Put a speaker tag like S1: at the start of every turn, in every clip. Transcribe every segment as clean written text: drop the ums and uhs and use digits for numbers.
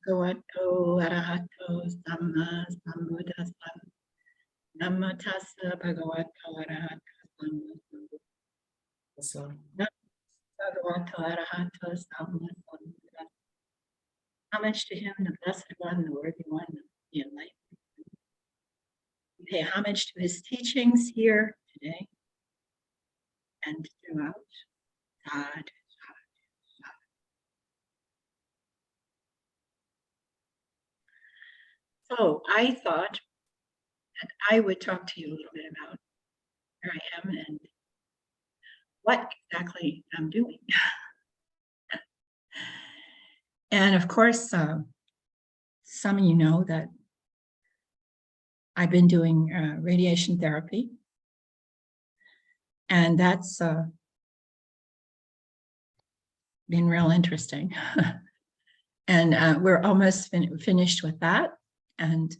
S1: Bhagavato arahato samma sambuddhassa. Namo tassa bhagavato arahato samma sambuddhassa. Namo bhagavato arahato samma sambuddhassa. Homage to him, the blessed one, the worthy one, the enlightened. We pay homage to his teachings here today and throughout. God. So I thought that I would talk to you a little bit about where I am and what exactly I'm doing. And of course, some of you know that I've been doing radiation therapy, and that's been real interesting. And we're almost finished with that, and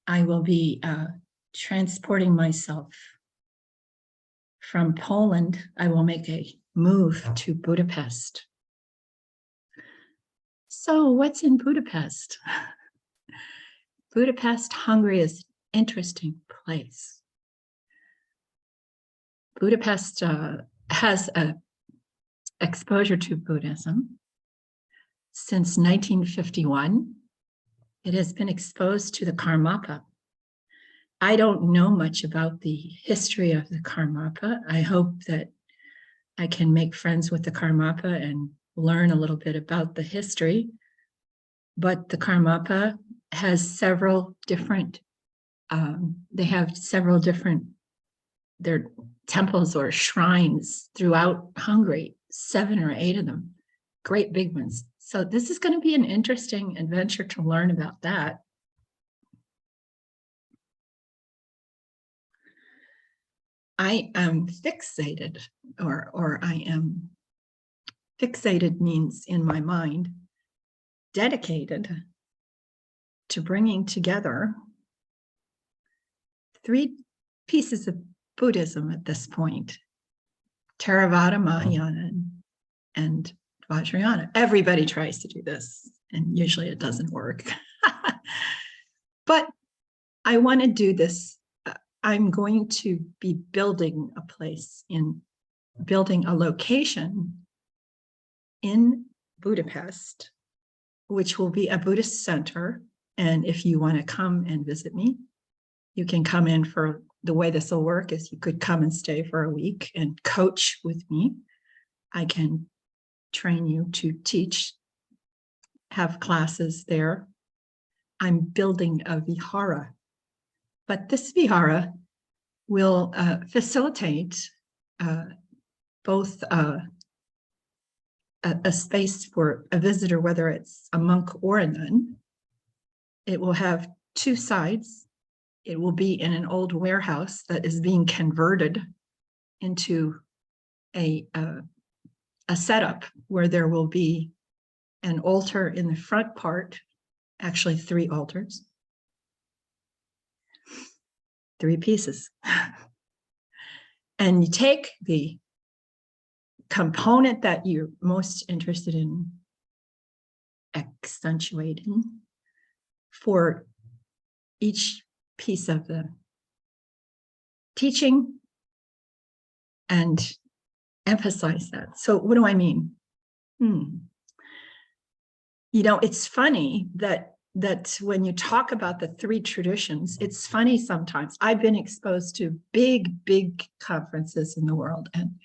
S1: I will be transporting myself from Poland. I will make a move to Budapest. So what's in Budapest? Budapest, Hungary is an interesting place. Budapest has an exposure to Buddhism since 1951. It has been exposed to the Karmapa. I don't know much about the history of the Karmapa. I hope that I can make friends with the Karmapa and learn a little bit about the history. But the Karmapa has several different, their temples or shrines throughout Hungary, 7 or 8 of them, great big ones. So this is going to be an interesting adventure to learn about that. I am fixated, or I am fixated means in my mind, dedicated to bringing together 3 pieces of Buddhism at this point: Theravada, Mahayana, and Vajrayana. Everybody tries to do this, and usually it doesn't work. But I want to do this. I'm going to be building a location in Budapest, which will be a Buddhist center. And if you want to come and visit me, you can come in. For the way this will work is you could come and stay for a week and coach with me. I can train you to teach, have classes there. I'm building a vihara, but this vihara will facilitate both a space for a visitor, whether it's a monk or a nun. It will have 2 sides. It will be in an old warehouse that is being converted into a setup where there will be an altar in the front part, actually 3 altars, 3 pieces. And you take the component that you're most interested in accentuating for each piece of the teaching and emphasize that. So what do I mean? You know, it's funny that when you talk about the 3 traditions, it's funny sometimes. I've been exposed to big conferences in the world, and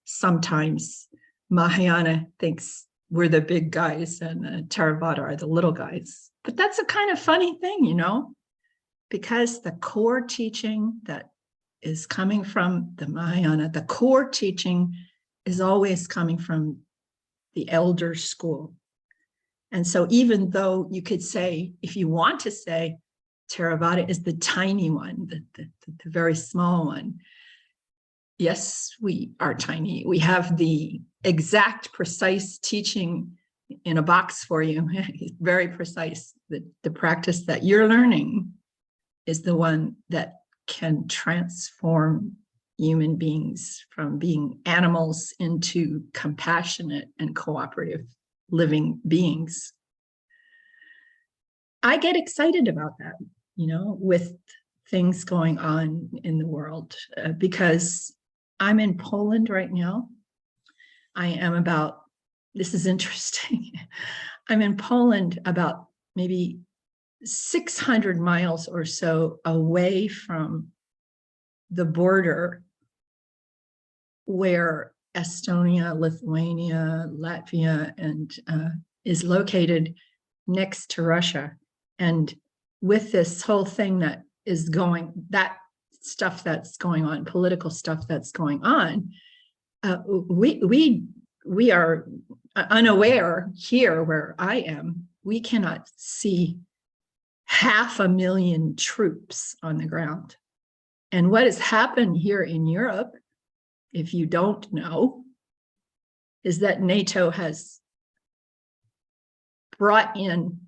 S1: sometimes Mahayana thinks we're the big guys and Theravada are the little guys. But that's a kind of funny thing, you know, because the core teaching that is coming from the Mahayana, the core teaching is always coming from the elder school. And so even though you could say, if you want to say, Theravada is the tiny one, the very small one. Yes, we are tiny. We have the exact, precise teaching in a box for you. It's very precise. The practice that you're learning is the one that can transform human beings from being animals into compassionate and cooperative living beings. I get excited about that, with things going on in the world, because I'm in Poland right now. I am about, this is interesting. I'm in Poland about maybe 600 miles or so away from the border where Estonia, Lithuania, Latvia, and is located next to Russia. And with this whole thing that stuff that's going on, political stuff that's going on, we are unaware here where I am. We cannot see 500,000 troops on the ground. And what has happened here in Europe, if you don't know, is that NATO has brought in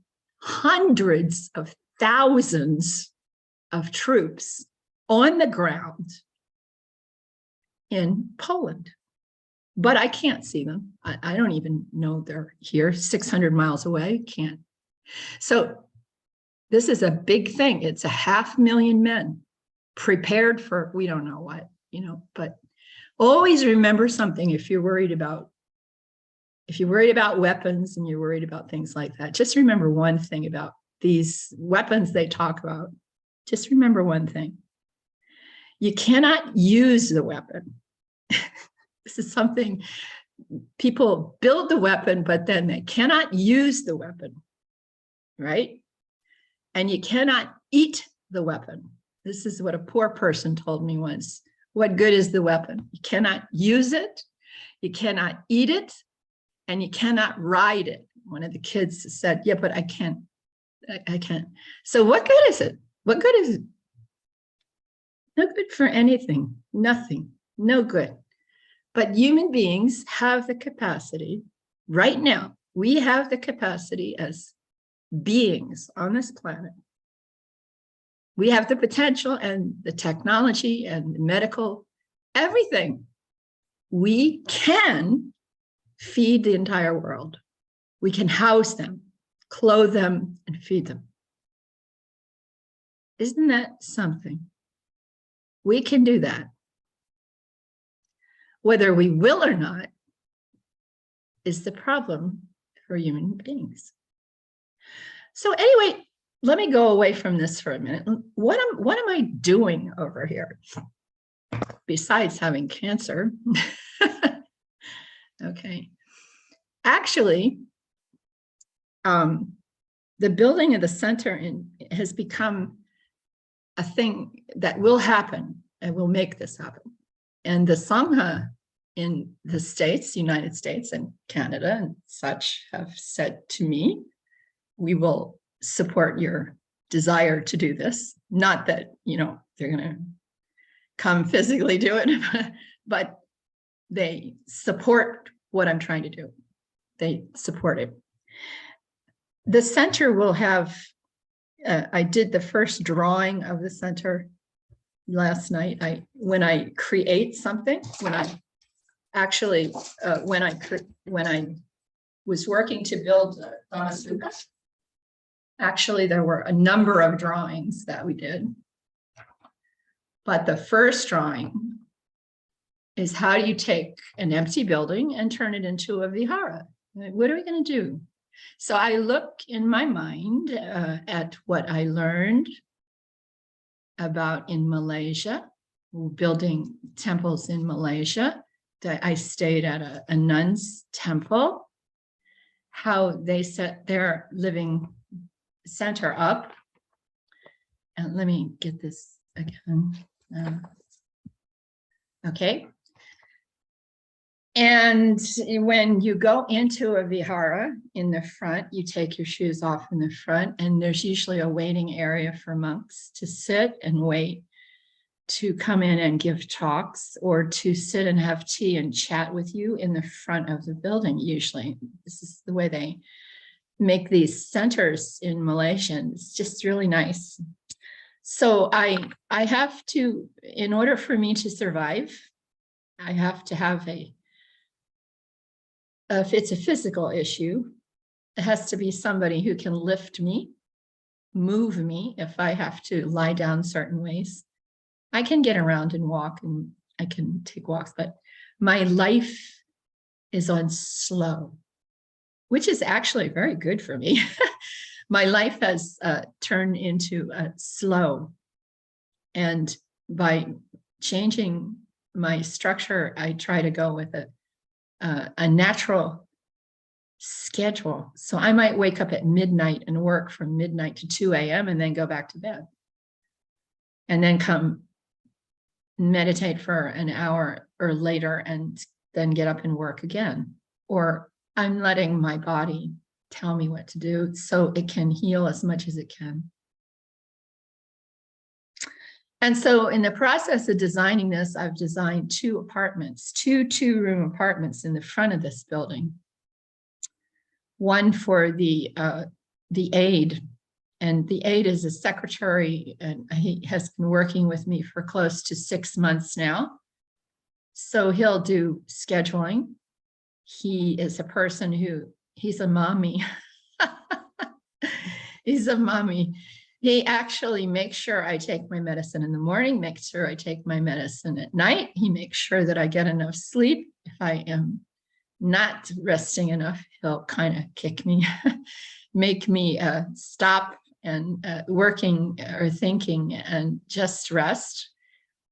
S1: hundreds of thousands of troops on the ground in Poland. But I can't see them. I don't even know they're here, 600 miles away, can't. So this is a big thing. It's 500,000 men prepared for, we don't know what, but always remember something if you're worried about weapons and you're worried about things like that. Just remember one thing about these weapons they talk about. Just remember one thing. You cannot use the weapon. This is something, people build the weapon, but then they cannot use the weapon, right? And you cannot eat the weapon. This is what a poor person told me once. What good is the weapon? You cannot use it, you cannot eat it, and you cannot ride it. One of the kids said, yeah, but I can't. So what good is it? What good is it? No good for anything, nothing, no good. But human beings have the capacity, right now, we have the capacity as beings on this planet. We have the potential and the technology and the medical, everything. We can feed the entire world. We can house them, clothe them, and feed them. Isn't that something? We can do that. Whether we will or not is the problem for human beings. So anyway, let me go away from this for a minute. What am I doing over here besides having cancer? Okay. Actually, the building of the center has become a thing that will happen and will make this happen. And the Sangha in the States, United States and Canada and such have said to me, we will support your desire to do this. Not that, they're going to come physically do it, but they support what I'm trying to do. They support it. The center will have, I did the first drawing of the center last night. When I create something, when I was working to build Sutta, actually there were a number of drawings that we did. But the first drawing is how do you take an empty building and turn it into a vihara? What are we going to do? So I look in my mind at what I learned about in Malaysia, building temples in Malaysia. I stayed at a nun's temple, how they set their living center up. And let me get this again. Okay. And when you go into a vihara in the front, you take your shoes off in the front, and there's usually a waiting area for monks to sit and wait to come in and give talks, or to sit and have tea and chat with you in the front of the building. Usually this is the way they make these centers in Malaysia. It's just really nice. So I have to, in order for me to survive, I have to have if it's a physical issue, it has to be somebody who can lift me move me if I have to lie down certain ways. I can get around and walk, and I can take walks, but my life is on slow, which is actually very good for me. My life has turned into slow. And by changing my structure, I try to go with a natural schedule. So I might wake up at midnight and work from midnight to 2 a.m. and then go back to bed. And then come meditate for an hour or later and then get up and work again. Or I'm letting my body tell me what to do so it can heal as much as it can. And so in the process of designing this, I've designed two apartments, two-room apartments in the front of this building. One for the aide, and the aide is a secretary, and he has been working with me for close to 6 months now. So he'll do scheduling. He is a person he's a mommy. He's a mommy. He actually makes sure I take my medicine in the morning, makes sure I take my medicine at night. He makes sure that I get enough sleep. If I am not resting enough, he'll kind of kick me, make me stop and working or thinking and just rest.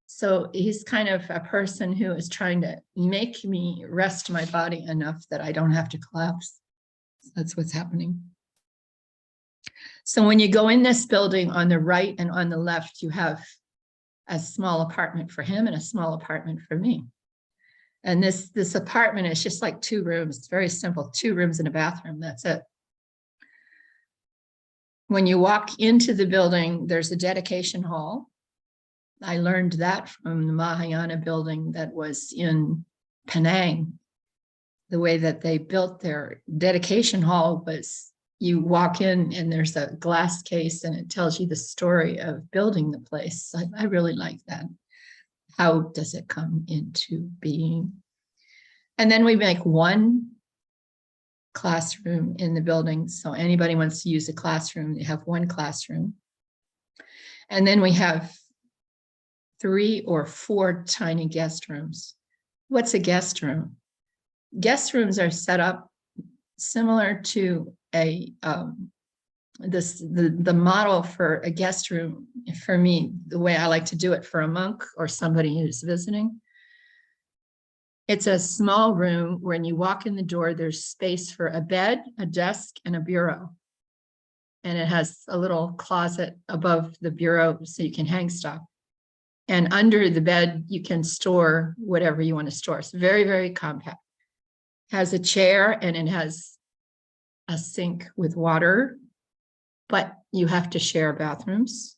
S1: So he's kind of a person who is trying to make me rest my body enough that I don't have to collapse. That's what's happening. So when you go in this building, on the right and on the left, you have a small apartment for him and a small apartment for me. And this apartment is just like 2 rooms. It's very simple, 2 rooms and a bathroom. That's it. When you walk into the building, there's a dedication hall. I learned that from the Mahayana building that was in Penang. The way that they built their dedication hall was, you walk in and there's a glass case and it tells you the story of building the place. I really like that. How does it come into being? And then we make 1 classroom in the building. So anybody wants to use a classroom, they have 1 classroom. And then we have 3 or 4 tiny guest rooms. What's a guest room? Guest rooms are set up similar to the model for a guest room. For me, the way I like to do it for a monk or somebody who's visiting, it's a small room. When you walk in the door, there's space for a bed, a desk, and a bureau. And it has a little closet above the bureau so you can hang stuff. And under the bed, you can store whatever you want to store. It's very, very compact. Has a chair and it has a sink with water, but you have to share bathrooms.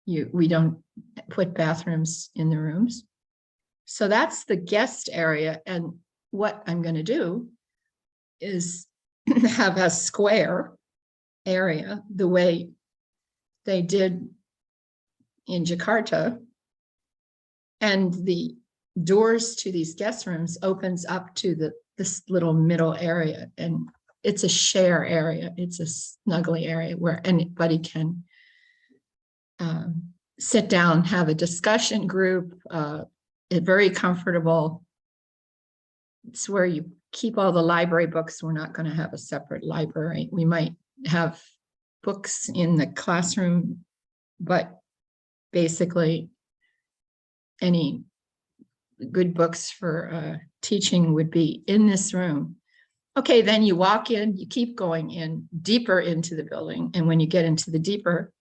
S1: We don't put bathrooms in the rooms. So that's the guest area. And what I'm going to do is have a square area the way they did in Jakarta. And the doors to these guest rooms opens up to this little middle area. And it's a share area. It's a snuggly area where anybody can sit down, have a discussion group. It's very comfortable. It's where you keep all the library books. We're not going to have a separate library. We might have books in the classroom, but basically any good books for teaching would be in this room. Okay, then you walk in, you keep going in deeper into the building. And when you get into the deeper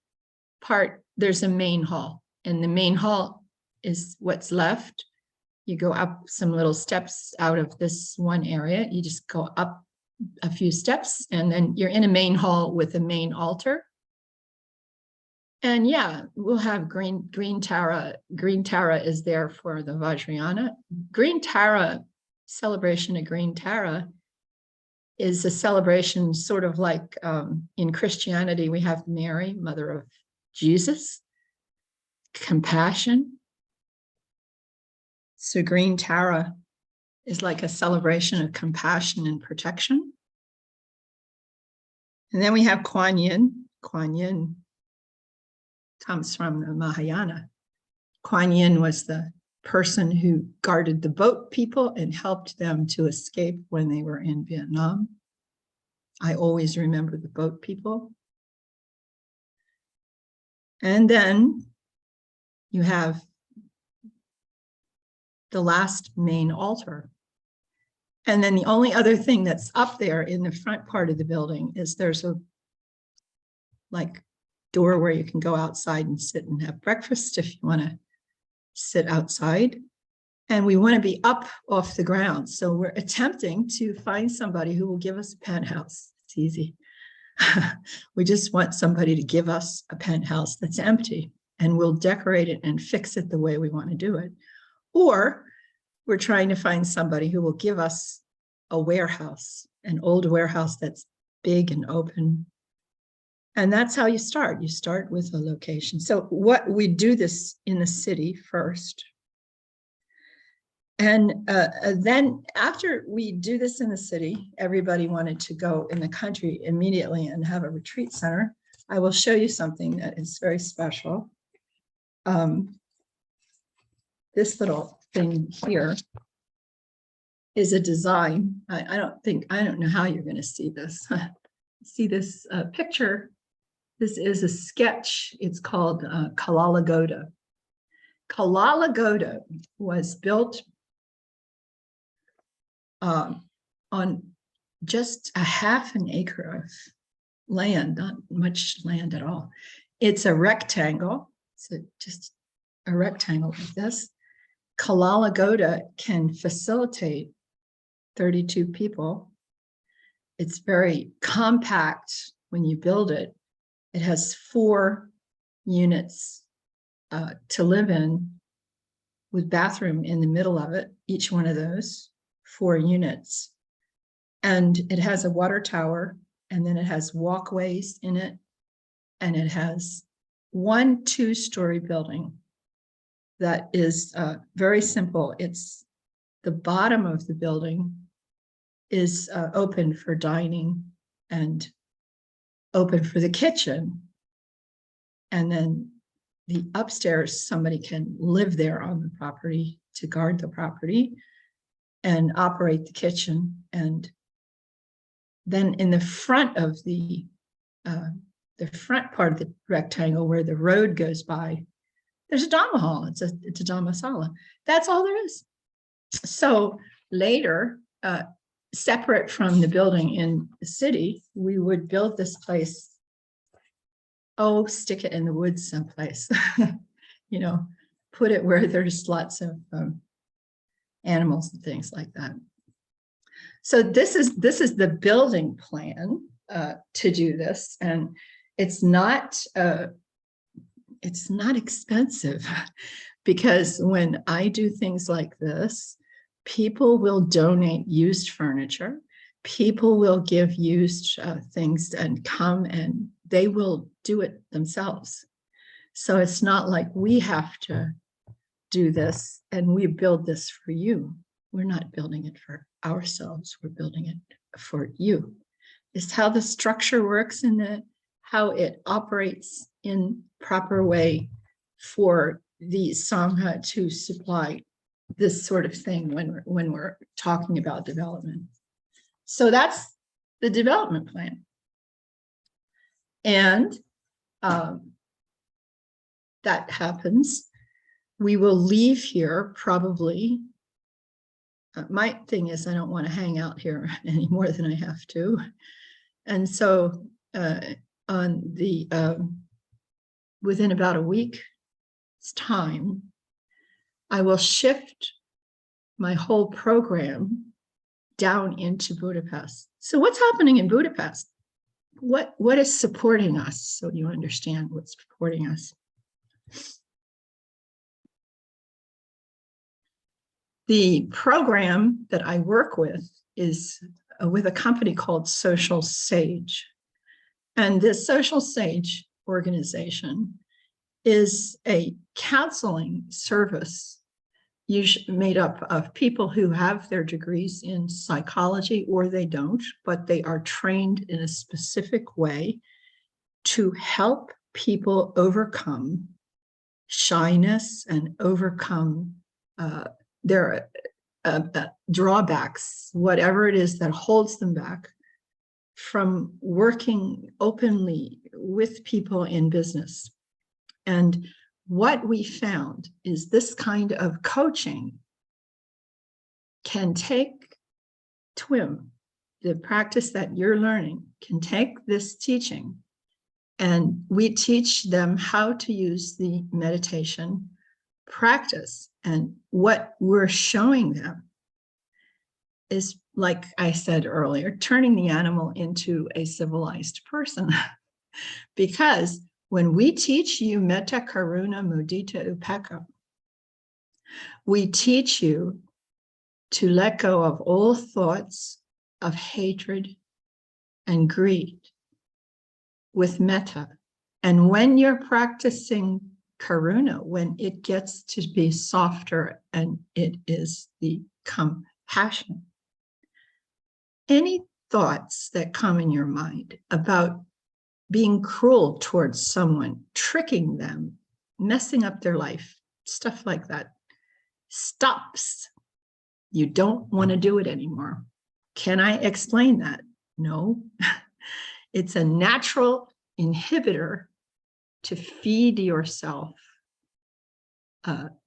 S1: part, there's a main hall. And the main hall is what's left. You go up some little steps out of this one area. You just go up a few steps and then you're in a main hall with a main altar. And yeah, we'll have green Tara. Green Tara is there for the Vajrayana. Green Tara, celebration of Green Tara, is a celebration sort of like in Christianity, we have Mary, mother of Jesus, compassion. So Green Tara is like a celebration of compassion and protection. And then we have Kuan Yin. Kuan Yin comes from the Mahayana. Kuan Yin was the person who guarded the boat people and helped them to escape when they were in Vietnam. I always remember the boat people. And then you have the last main altar. And then the only other thing that's up there in the front part of the building is there's a like door where you can go outside and sit and have breakfast if you want to sit outside. And we want to be up off the ground. So we're attempting to find somebody who will give us a penthouse. It's easy. We just want somebody to give us a penthouse that's empty, and we'll decorate it and fix it the way we want to do it. Or we're trying to find somebody who will give us a warehouse, an old warehouse that's big and open. And that's how you start. You start with a location. So what we do this in the city first. And then after we do this in the city, everybody wanted to go in the country immediately and have a retreat center. I will show you something that is very special. This little thing here is a design. I don't know how you're going to see this. See this picture. This is a sketch. It's called Kalalagoda. Kalalagoda was built on just a half an acre of land, not much land at all. It's a rectangle. So just a rectangle like this. Kalalagoda can facilitate 32 people. It's very compact when you build it. It has 4 units to live in with bathroom in the middle of it, each one of those 4 units. And it has a water tower, and then it has walkways in it, and it has 1 2-story building that is very simple. It's the bottom of the building is open for dining and open for the kitchen. And then the upstairs, somebody can live there on the property to guard the property and operate the kitchen. And then in the front of the front part of the rectangle where the road goes by, there's a Dhamma hall. It's a Dhammasala. That's all there is. So later, separate from the building in the city, we would build this place. Oh, stick it in the woods someplace. You know, put it where there's lots of animals and things like that. So this is the building plan to do this, and it's not expensive, because when I do things like this, people will donate used furniture. People will give used things and come, and they will do it themselves. So it's not like we have to do this and we build this for you. We're not building it for ourselves. We're building it for you. It's how the structure works and how it operates in proper way for the Sangha to supply this sort of thing when we're talking about development. So that's the development plan. And that happens. We will leave here probably. My thing is I don't want to hang out here any more than I have to. And so on the within about a week's time, I will shift my whole program down into Budapest. So what's happening in Budapest? What is supporting us? So you understand what's supporting us. The program that I work with is with a company called Social Sage. And this Social Sage organization is a counseling service usually made up of people who have their degrees in psychology, or they don't, but they are trained in a specific way to help people overcome shyness and overcome their drawbacks, whatever it is that holds them back from working openly with people in business. And what we found is this kind of coaching can take TWIM, the practice that you're learning, can take this teaching, and we teach them how to use the meditation practice. And what we're showing them is, like I said earlier, turning the animal into a civilized person. Because when we teach you metta, karuna, mudita, upekkha, we teach you to let go of all thoughts of hatred and greed with metta. And when you're practicing karuna, when it gets to be softer and it is the compassion, any thoughts that come in your mind about being cruel towards someone, tricking them, messing up their life, stuff like that, stops. You don't want to do it anymore. Can I explain that? No. It's a natural inhibitor to feed yourself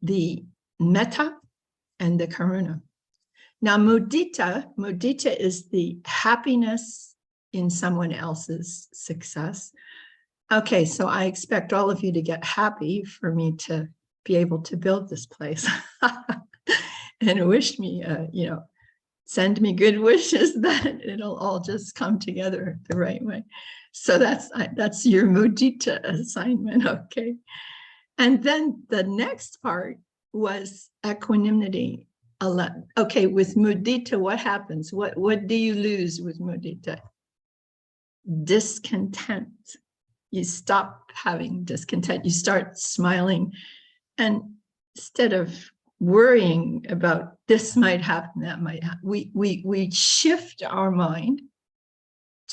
S1: the metta and the karuna. Now, mudita is the happiness in someone else's success. Okay, so I expect all of you to get happy for me to be able to build this place. And wish me, send me good wishes that it'll all just come together the right way. So that's your mudita assignment, okay? And then the next part was equanimity. Okay, with mudita, what happens? What do you lose with mudita? Discontent. You stop having discontent. You start smiling, and instead of worrying about this might happen, that might happen, we shift our mind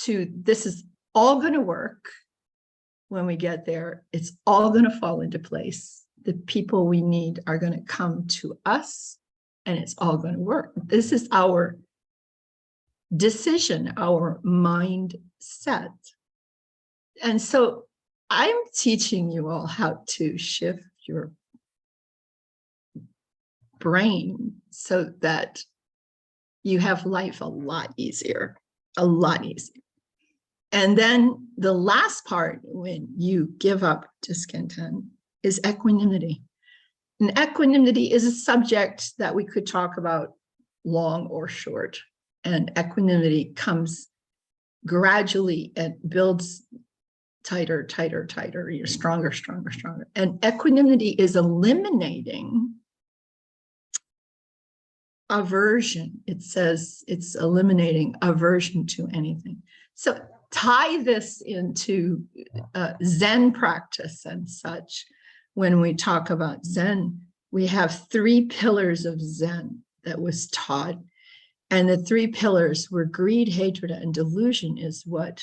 S1: to this is all going to work. When we get there, it's all going to fall into place. The people we need are going to come to us, and it's all going to work. This is our decision, our mindset. And so I'm teaching you all how to shift your brain so that you have life a lot easier, a lot easier. And then the last part, when you give up discontent, is equanimity. And equanimity is a subject that we could talk about long or short. And equanimity comes gradually and builds tighter, tighter, tighter. You're stronger, stronger, stronger. And equanimity is eliminating aversion. It says it's eliminating aversion to anything. So tie this into Zen practice and such. When we talk about Zen, we have 3 pillars of Zen that was taught. And the 3 pillars were greed, hatred, and delusion is what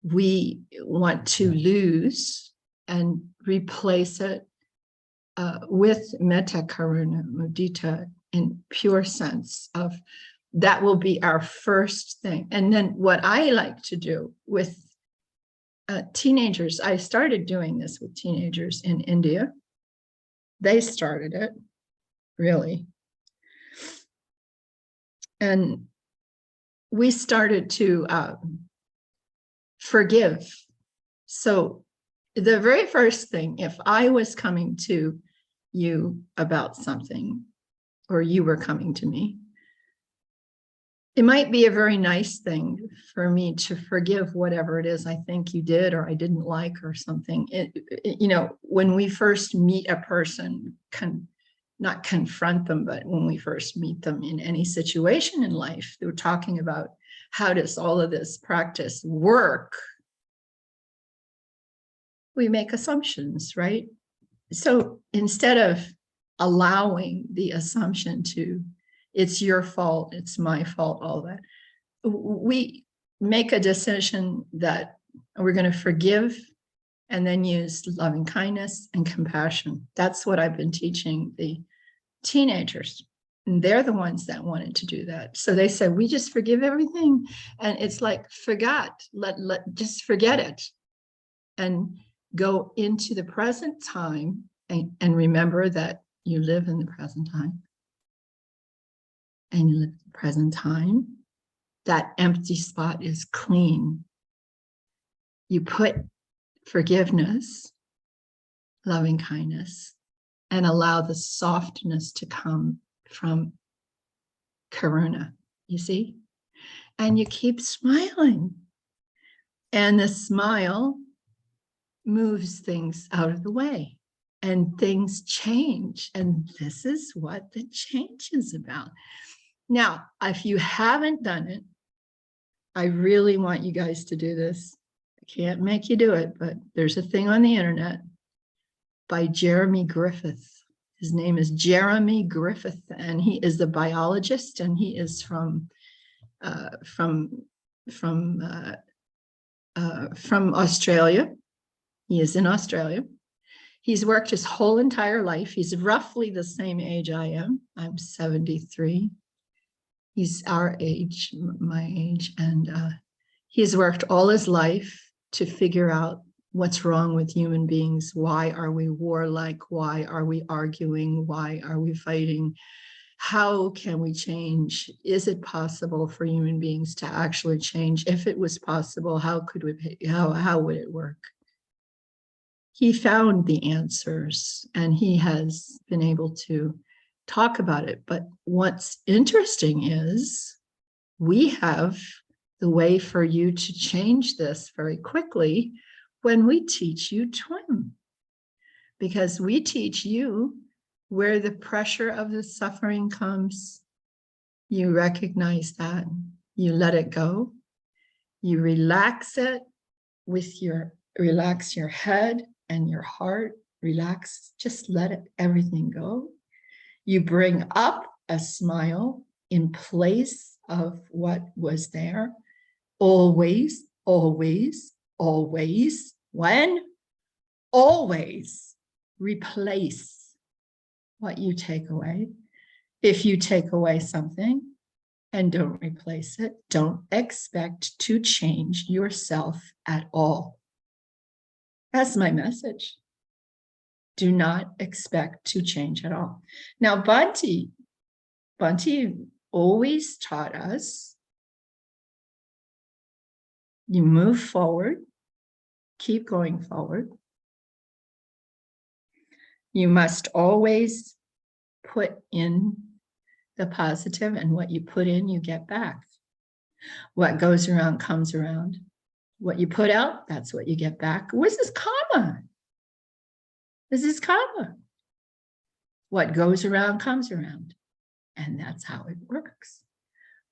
S1: we want to lose and replace it with metta, karuna, mudita in pure sense of that will be our first thing. And then what I like to do with teenagers, I started doing this with teenagers in India. They started it, really. And we started to forgive. So the very first thing, if I was coming to you about something, or you were coming to me, it might be a very nice thing for me to forgive whatever it is I think you did or I didn't like or something. When we first meet a person, not confront them, but when we first meet them in any situation in life, we're talking about how does all of this practice work? We make assumptions, right? So instead of allowing the assumption to, it's your fault, it's my fault, all that, we make a decision that we're going to forgive and then use loving kindness and compassion. That's what I've been teaching the teenagers. And they're the ones that wanted to do that. So they said, we just forgive everything. And it's like, just forget it. And go into the present time and remember that you live in the present time. And you live in the present time. That empty spot is clean. You put forgiveness, loving kindness, and allow the softness to come from karuna, you see? And you keep smiling. And the smile moves things out of the way and things change. And this is what the change is about. Now, if you haven't done it, I really want you guys to do this. I can't make you do it, but there's a thing on the internet by Jeremy Griffits. His name is Jeremy Griffits, and he is a biologist, and he is from Australia. He is in Australia. He's worked his whole entire life. He's roughly the same age I am. I'm 73. He's our age, my age, and he's worked all his life to figure out what's wrong with human beings. Why are we warlike? Why are we arguing? Why are we fighting? How can we change? Is it possible for human beings to actually change? If it was possible, how could we? How would it work? He found the answers, and he has been able to talk about it. But what's interesting is we have the way for you to change this very quickly when we teach you TWIM, because we teach you where the pressure of the suffering comes. You recognize that, you let it go, you relax it with relax your head and your heart, relax, just let it, everything go. You bring up a smile in place of what was there. Always, always, always. When? Always replace what you take away. If you take away something and don't replace it, don't expect to change yourself at all. That's my message. Do not expect to change at all. Now, Bhante always taught us, you move forward, keep going forward. You must always put in the positive, and what you put in, you get back. What goes around comes around. What you put out, that's what you get back. This is karma. This is karma. What goes around comes around. And that's how it works.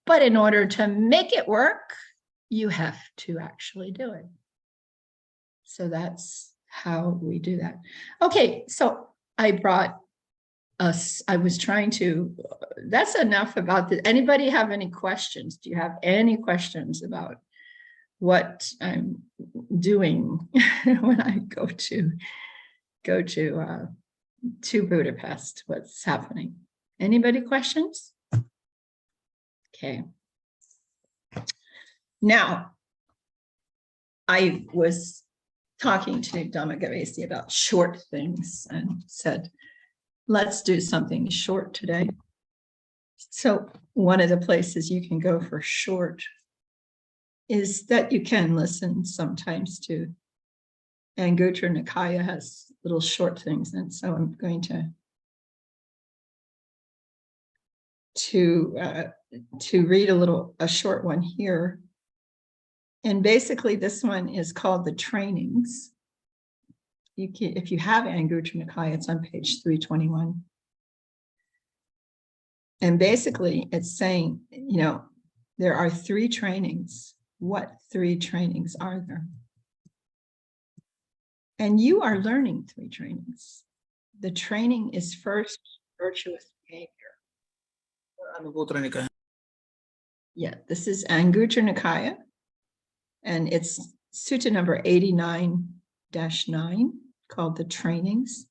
S1: But in order to make it work, you have to actually do it. So that's how we do that. Okay, so I brought us, I was trying to, that's enough about this. Anybody have any questions? Do you have any questions about what I'm doing when I go to Budapest? What's happening? Anybody questions? Okay. Now, I was talking to Dhammagavesi about short things and said, let's do something short today. So one of the places you can go for short is that you can listen sometimes to Aṅguttara Nikāya has little short things. And so I'm going to read a short one here. And basically this one is called the trainings. If you have Aṅguttara Nikāya, it's on page 321. And basically it's saying, you know, there are 3 trainings. What 3 trainings are there? And you are learning 3 trainings. The training is first virtuous behavior. Yeah, this is Aṅguttara Nikāya, and it's Sutta number 89, 9 called the trainings.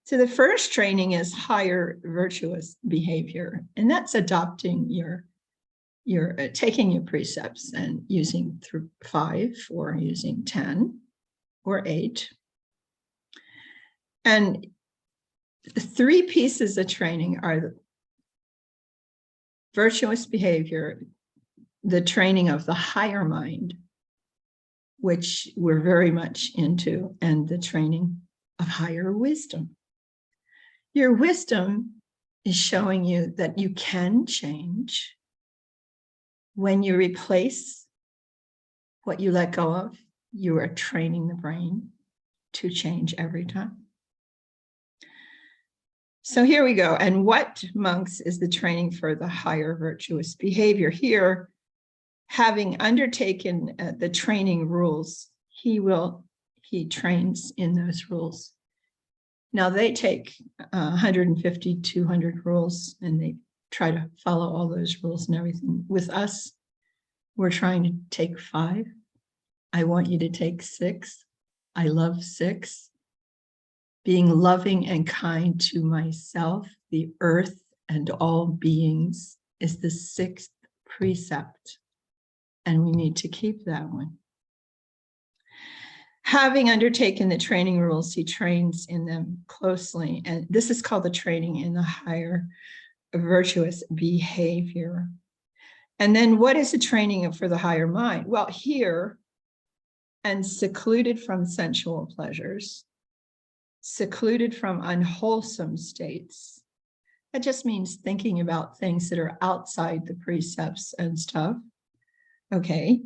S1: So the first training is higher virtuous behavior, and that's adopting your taking your precepts and using through 5 or using 10 or 8. And the 3 pieces of training are the virtuous behavior, the training of the higher mind, which we're very much into, and the training of higher wisdom. Your wisdom is showing you that you can change. When you replace what you let go of, you are training the brain to change every time. So here we go. And what, monks, is the training for the higher virtuous behavior? Here, having undertaken the training rules, he trains in those rules. Now they take 150, 200 rules, and they try to follow all those rules and everything. With us, we're trying to take 5. I want you to take 6. I love 6. Being loving and kind to myself, the earth, and all beings is the 6th precept. And we need to keep that one. Having undertaken the training rules, he trains in them closely. And this is called the training in the higher virtuous behavior. And then what is the training for the higher mind? Well, here, and secluded from sensual pleasures, secluded from unwholesome states. That just means thinking about things that are outside the precepts and stuff. Okay.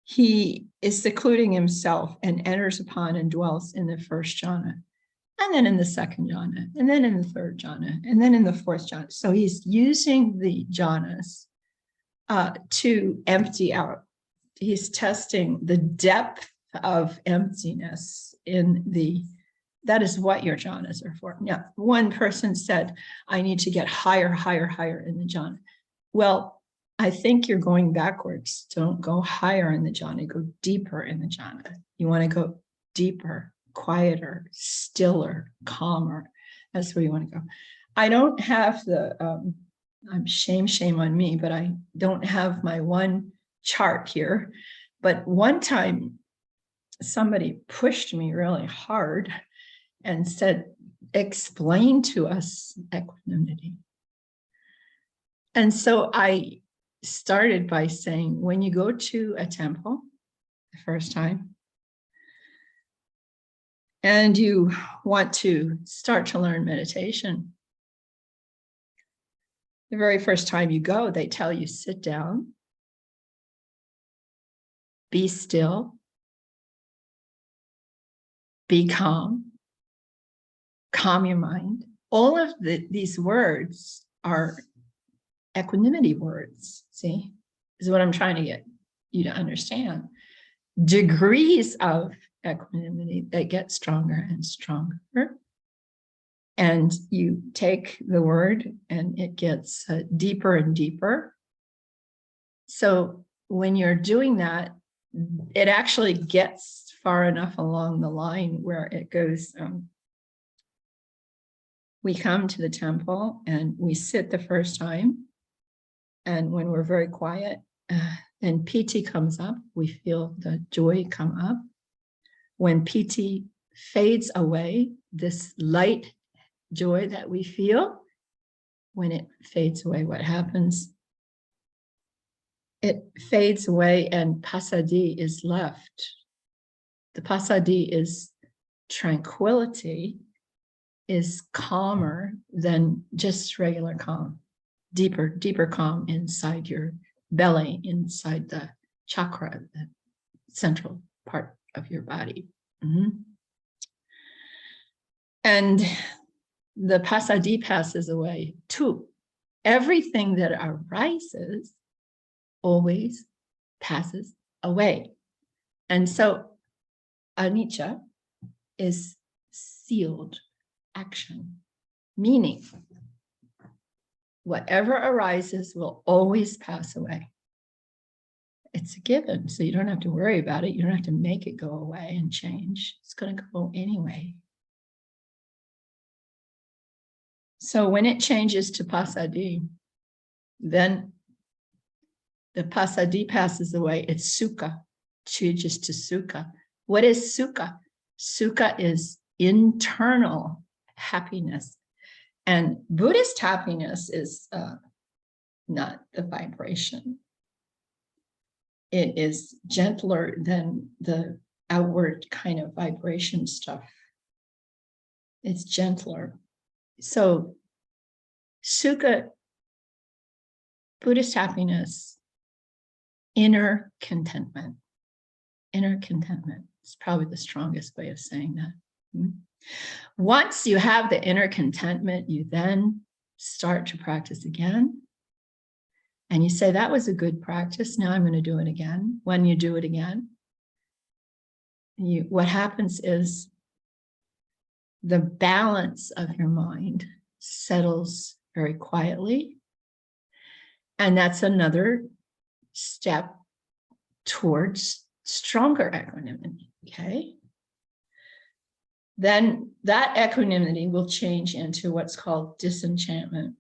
S1: He is secluding himself and enters upon and dwells in the first jhana, and then in the second jhana, and then in the third jhana, and then in the fourth jhana. So he's using the jhanas to empty out. He's testing the depth of emptiness that is what your jhanas are for. Now, one person said, I need to get higher, higher, higher in the jhana. Well, I think you're going backwards. Don't go higher in the jhana, go deeper in the jhana. You want to go deeper, quieter, stiller, calmer. That's where you want to go. I don't have I'm shame on me, but I don't have my one chart here. But one time somebody pushed me really hard and said, explain to us equanimity. And so I started by saying, when you go to a temple the first time, and you want to start to learn meditation, the very first time you go, they tell you, sit down, be still, be calm, calm your mind. All of these words are equanimity words, see? This is what I'm trying to get you to understand. Degrees of equanimity that get stronger and stronger. And you take the word and it gets deeper and deeper. So when you're doing that, it actually gets far enough along the line where it goes, we come to the temple and we sit the first time. And when we're very quiet, then piti comes up. We feel the joy come up. When piti fades away, this light joy that we feel, when it fades away, what happens? It fades away and passaddhi is left. The passaddhi is tranquility, is calmer than just regular calm. Deeper calm inside your belly, inside the chakra, the central part of your body. And the passaddhi passes away too. Everything that arises always passes away. And so anicca is sealed action, meaning whatever arises will always pass away. It's a given. So you don't have to worry about it. You don't have to make it go away and change. It's going to go anyway. So when it changes to passaddhi, then the passaddhi passes away. It's sukha, changes to sukha. What is sukha? Sukha is internal happiness. And Buddhist happiness is not the vibration. It is gentler than the outward kind of vibration stuff. It's gentler. So sukha, Buddhist happiness, inner contentment. Inner contentment is probably the strongest way of saying that. Once you have the inner contentment, you then start to practice again. And you say, that was a good practice. Now I'm going to do it again. When you do it again, what happens is the balance of your mind settles very quietly. And that's another step towards stronger equanimity, okay? Then that equanimity will change into what's called disenchantment.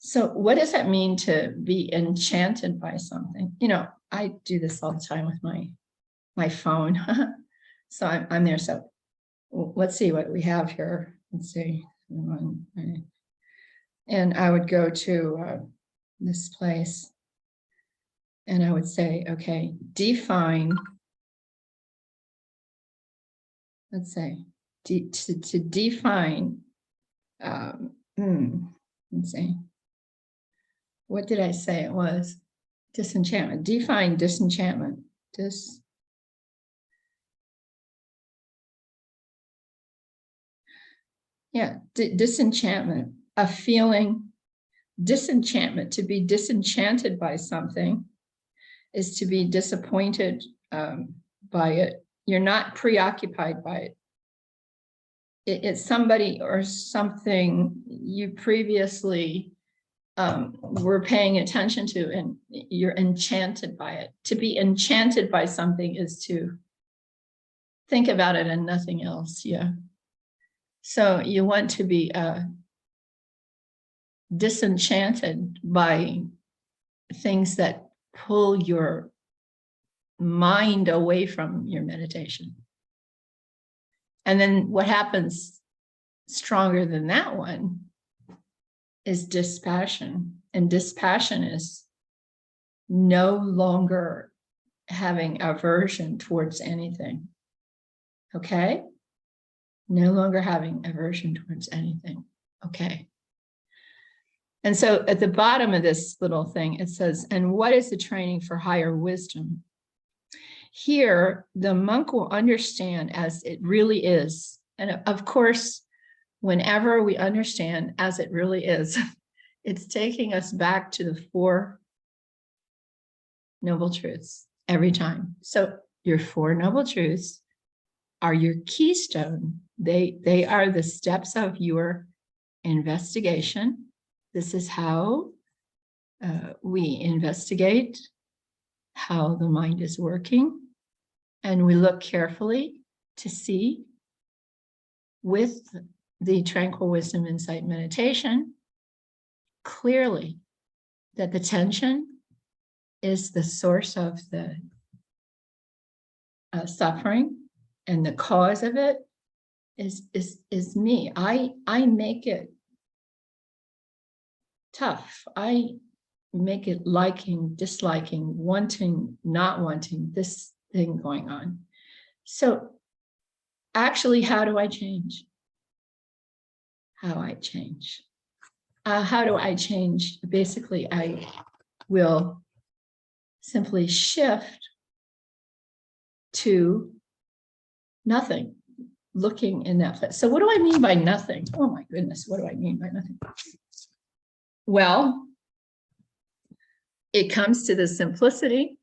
S1: So what does that mean to be enchanted by something? You know, I do this all the time with my phone. So I'm there. So let's see what we have here. Let's see. And I would go to this place and I would say, okay, define, let's say, to define, let's see, what did I say it was? Disenchantment. Define disenchantment. Disenchantment, a feeling, disenchantment, to be disenchanted by something is to be disappointed by it. You're not preoccupied by it. It's somebody or something you previously were paying attention to, and you're enchanted by it. To be enchanted by something is to think about it and nothing else. Yeah. So you want to be disenchanted by things that pull your mind away from your meditation. And then what happens stronger than that one is dispassion. And dispassion is no longer having aversion towards anything. Okay? No longer having aversion towards anything. Okay. And so at the bottom of this little thing, it says, and what is the training for higher wisdom? Here, the monk will understand as it really is. And of course, whenever we understand as it really is, it's taking us back to the Four Noble Truths every time. So your Four Noble Truths are your keystone. They are the steps of your investigation. This is how we investigate how the mind is working. And we look carefully to see with the tranquil wisdom insight meditation clearly that the tension is the source of the suffering, and the cause of it is me. I make it tough. I make it liking, disliking, wanting, not wanting, this thing going on. So actually, how do I change? How I change? How do I change? Basically, I will simply shift to nothing, looking in that place. So what do I mean by nothing? Oh my goodness, what do I mean by nothing? Well, it comes to the simplicity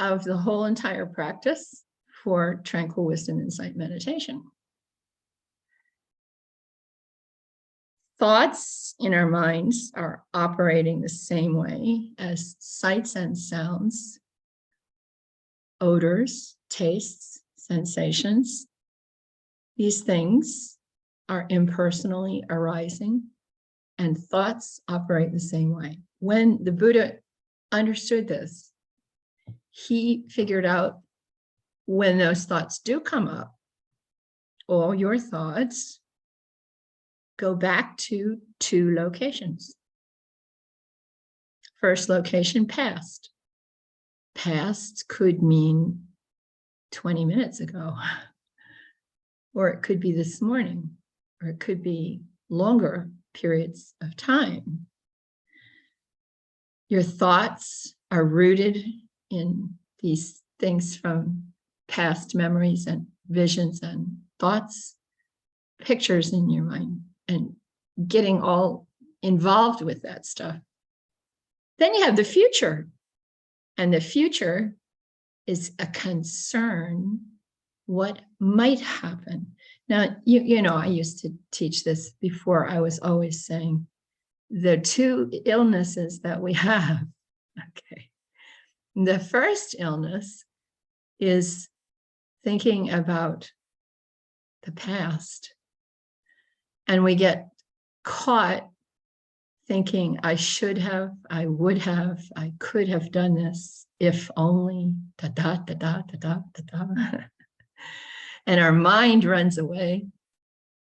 S1: of the whole entire practice for tranquil wisdom insight meditation. thoughts in our minds are operating the same way as sights and sounds, odors, tastes, sensations. These things are impersonally arising, and thoughts operate the same way. When the Buddha understood this, he figured out when those thoughts do come up, all your thoughts go back to two locations. First location, past. Past could mean 20 minutes ago, or it could be this morning, or it could be longer periods of time. Your thoughts are rooted in these things from past memories and visions and thoughts, pictures in your mind, and getting all involved with that stuff. Then you have the future, and the future is a concern what might happen. Now, you know, I used to teach this before. I was always saying the two illnesses that we have, okay. The first illness is thinking about the past, and we get caught thinking, I should have, I would have, I could have done this, if only, da da da da da da da. And our mind runs away.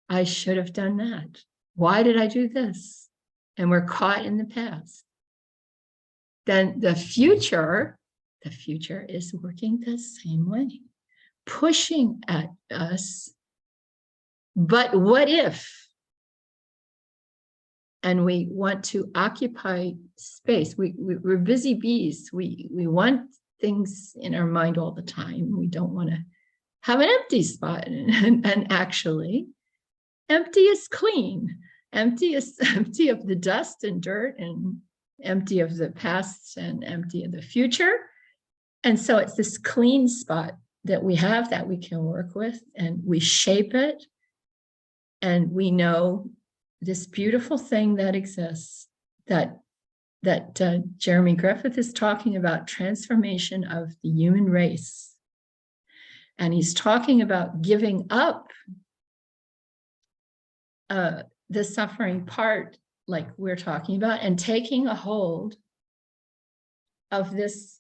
S1: I should have done that. Why did I do this? And we're caught in the past. Then the future is working the same way, pushing at us. But what if? And we want to occupy space. We're busy bees. We want things in our mind all the time. We don't want to have an empty spot. And actually, empty is clean. Empty is empty of the dust and dirt, and empty of the past, and empty of the future. And so it's this clean spot that we have that we can work with, and we shape it. And we know this beautiful thing that exists, that Jeremy Griffits is talking about, transformation of the human race. And he's talking about giving up the suffering part, like we're talking about, and taking a hold of this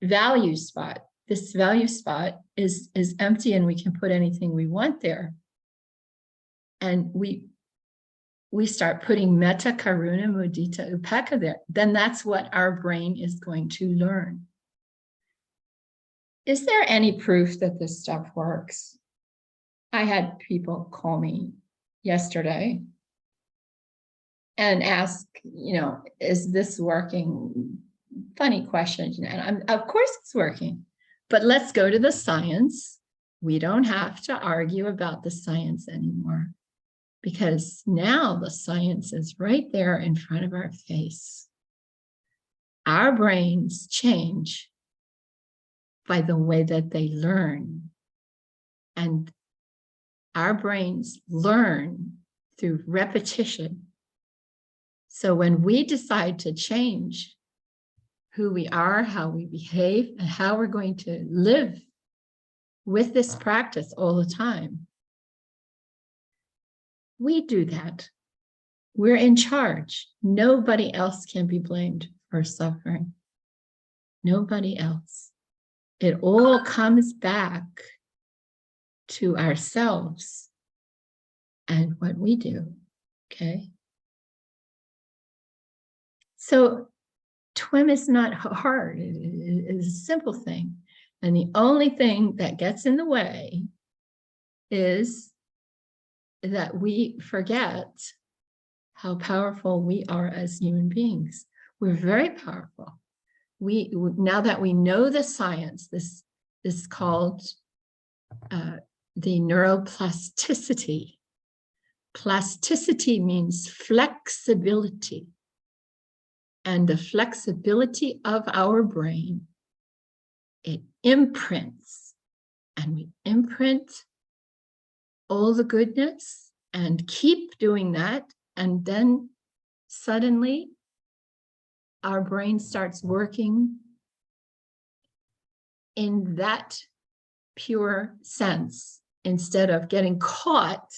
S1: value spot. This value spot is empty, and we can put anything we want there. And we start putting metta, karuna, mudita, upekkha there. Then that's what our brain is going to learn. Is there any proof that this stuff works? I had people call me yesterday and ask, you know, is this working? Funny question. And of course it's working, but let's go to the science. We don't have to argue about the science anymore, because now the science is right there in front of our face. Our brains change by the way that they learn. And our brains learn through repetition. So when we decide to change who we are, how we behave, and how we're going to live with this practice all the time, we do that. We're in charge. Nobody else can be blamed for suffering. Nobody else. It all comes back to ourselves and what we do, okay? So TWIM is not hard. It is a simple thing. And the only thing that gets in the way is that we forget how powerful we are as human beings. We're very powerful. Now that we know the science, this is called the neuroplasticity. Plasticity means flexibility. And the flexibility of our brain, it imprints, and we imprint all the goodness and keep doing that. And then suddenly our brain starts working in that pure sense instead of getting caught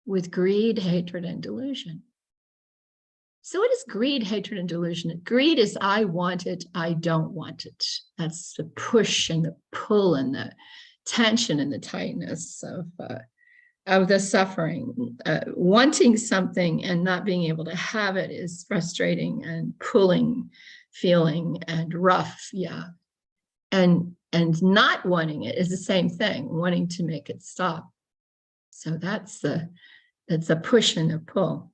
S1: with greed, hatred, and delusion. So what is greed, hatred, and delusion? Greed is I want it, I don't want it. That's the push and the pull and the tension and the tightness of the suffering. Wanting something and not being able to have it is frustrating and pulling feeling and rough, yeah. And not wanting it is the same thing, wanting to make it stop. So that's a push and a pull.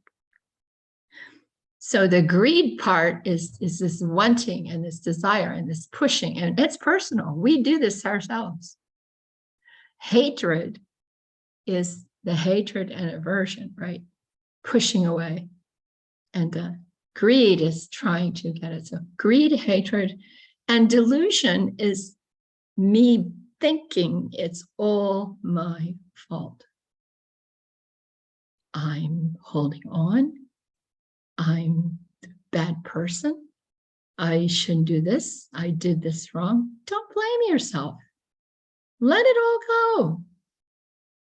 S1: So the greed part is this wanting and this desire and this pushing, and it's personal. We do this ourselves. Hatred is the hatred and aversion, right? Pushing away. And greed is trying to get it. So greed, hatred, and delusion is me thinking it's all my fault. I'm holding on. I'm the bad person. I shouldn't do this. I did this wrong. Don't blame yourself. Let it all go.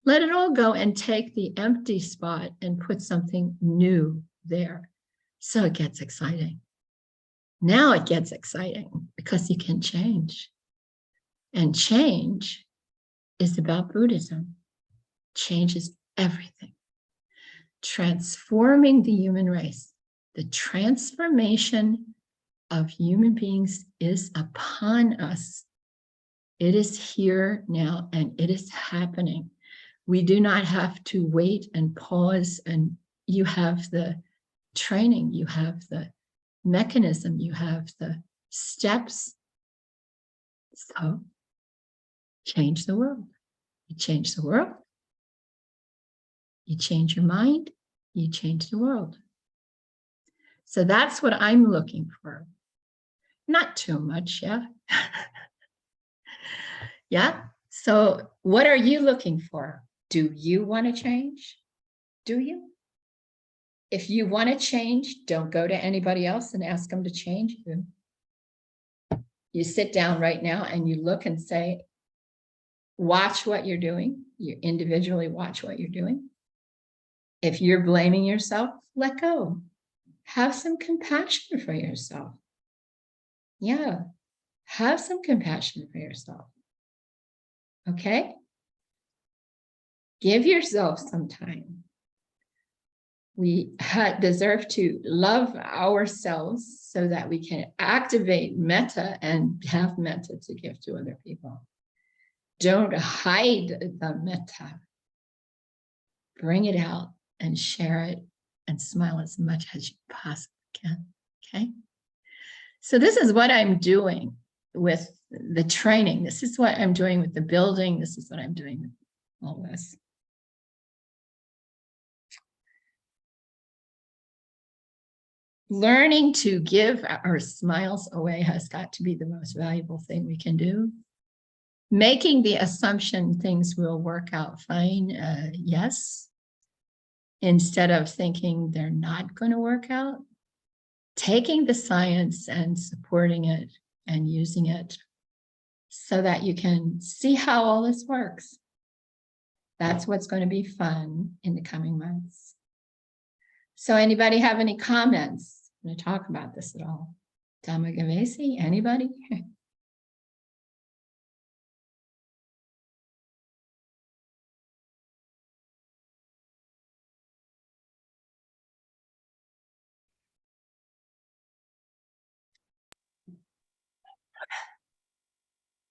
S1: Let it all go and take the empty spot and put something new there. So it gets exciting. Now it gets exciting because you can change. And change is about Buddhism. Change is everything. Transforming the human race. The transformation of human beings is upon us. It is here now and it is happening. We do not have to wait and pause, and you have the training, you have the mechanism, you have the steps. So change the world. You change the world. You change your mind, you change the world. So that's what I'm looking for. Not too much, yeah. Yeah. So what are you looking for? Do you want to change? Do you? If you want to change, don't go to anybody else and ask them to change you. You sit down right now and you look and say, watch what you're doing. You individually watch what you're doing. If you're blaming yourself, let go. Have some compassion for yourself. Yeah, have some compassion for yourself. Okay? Give yourself some time. We deserve to love ourselves so that we can activate metta and have metta to give to other people. Don't hide the metta. Bring it out and share it and smile as much as you possibly can. Okay? So this is what I'm doing with the training. This is what I'm doing with the building. This is what I'm doing with all this. Learning to give our smiles away has got to be the most valuable thing we can do. Making the assumption things will work out fine, yes. Instead of thinking they're not going to work out. Taking the science and supporting it and using it so that you can see how all this works. That's what's going to be fun in the coming months. So anybody have any comments? I'm going to talk about this at all. Dhammagavesi, anybody?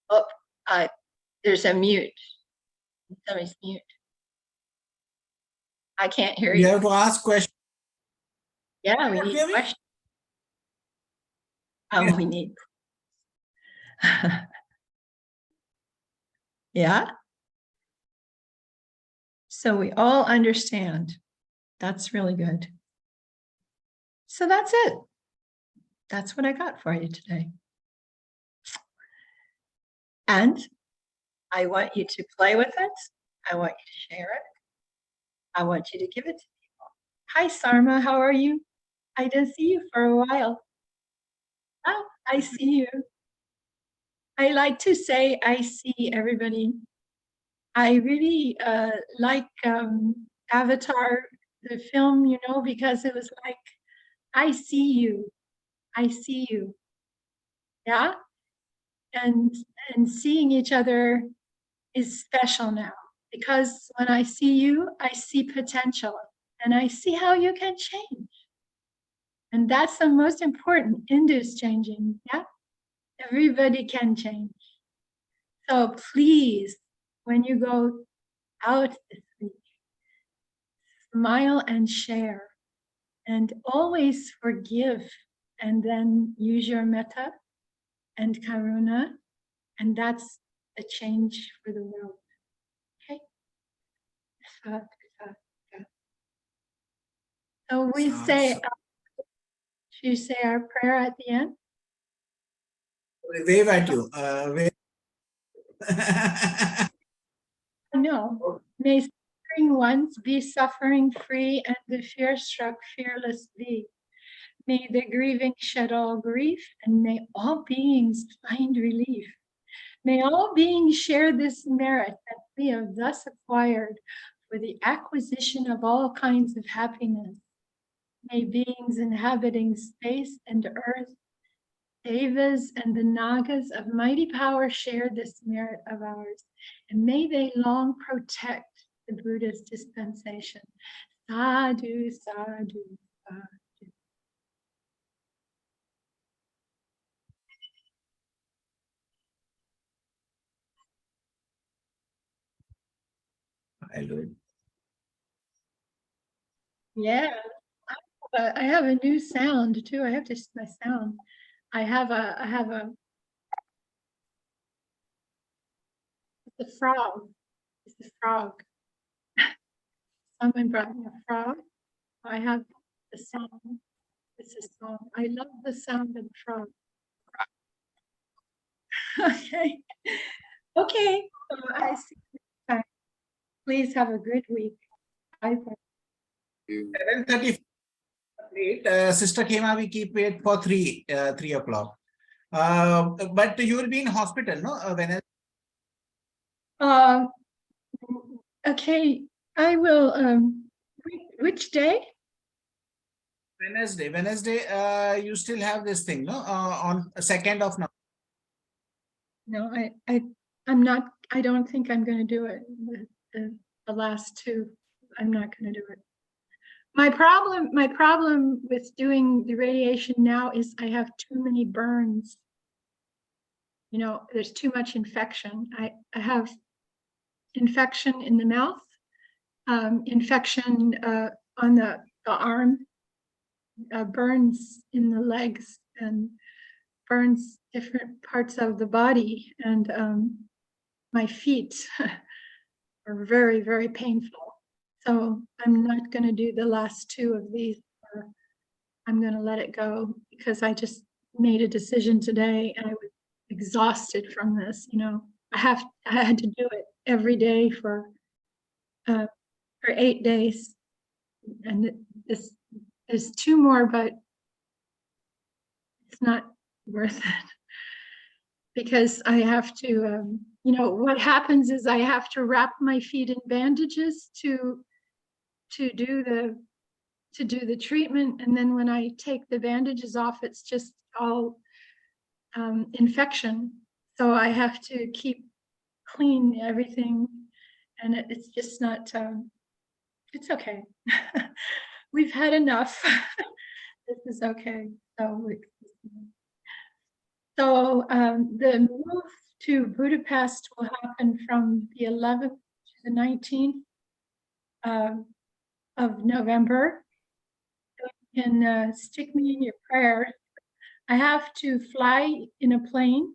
S1: Oh, there's a mute. Somebody's mute. I can't hear you.
S2: You have to ask questions.
S1: Yeah, we need questions. Oh, we need. Yeah. So we all understand. That's really good. So that's it. That's what I got for you today. And I want you to play with it. I want you to share it. I want you to give it to people. Hi, Sarma, how are you? I didn't see you for a while. Oh, I see you. I like to say I see everybody. I really like Avatar, the film, you know, because it was like, I see you. I see you. Yeah. And seeing each other is special now, because when I see you, I see potential and I see how you can change. And that's the most important. Indu's changing. Yeah. Everybody can change. So please, when you go out this week, smile and share, and always forgive, and then use your metta and karuna, and that's a change for the world. Okay. So we say, you say our prayer at the end.
S2: Wave at you. Wave.
S1: No. May suffering ones be suffering free, and the fear-struck fearless be. May the grieving shed all grief, and may all beings find relief. May all beings share this merit that we have thus acquired for the acquisition of all kinds of happiness. May beings inhabiting space and earth, devas and the nagas of mighty power share this merit of ours, and may they long protect the Buddha's dispensation. Sadhu, sadhu, sadhu. Yeah, I have a new sound too. I have to my sound. I have a it's a frog. It's a frog. Someone brought me a frog. I have the sound. It's a song. I love the sound of the frog. Okay. Okay. So I see you next time. Please have a good week. Bye.
S2: 7:30. Sister Khema, we keep it for 3 o'clock. But you will be in hospital, no?
S1: Okay. I will. Which day?
S2: Wednesday. Wednesday. You still have this thing, no? On 2nd of November.
S1: No, I'm not. I don't think I'm going to do it. The last two, I'm not going to do it. My problem with doing the radiation now is I have too many burns. You know, there's too much infection. I have infection in the mouth, infection on the arm, burns in the legs, and burns different parts of the body, and my feet are very, very painful. So I'm not going to do the last two of these. I'm going to let it go, because I just made a decision today and I was exhausted from this. You know, I had to do it every day for 8 days, and this is 2 more, but it's not worth it, because I have to, you know, what happens is I have to wrap my feet in bandages to do the treatment, and then when I take the bandages off, it's just all infection. So I have to keep clean everything, and it's just not. It's okay. We've had enough. This is okay. So the move to Budapest will happen from the 11th to the 19th of November. You can stick me in your prayers. I have to fly in a plane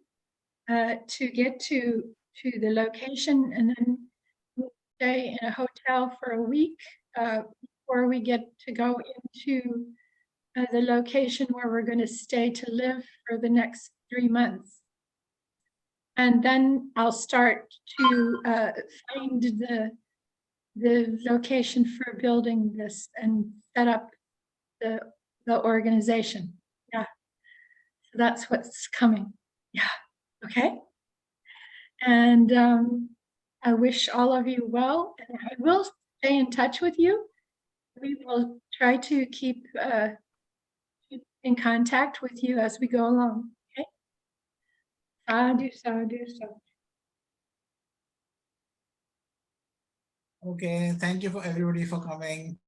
S1: to get to the location, and then we'll stay in a hotel for a week before we get to go into the location where we're going to stay to live for the next 3 months. And then I'll start to find
S3: the location for building this and set up the organization. Yeah. So that's what's coming. Yeah. Okay. And I wish all of you well, and I will stay in touch with you. We will try to keep in contact with you as we go along. Okay. Sadhu, sadhu, sadhu.
S2: Okay, thank you for everybody for coming.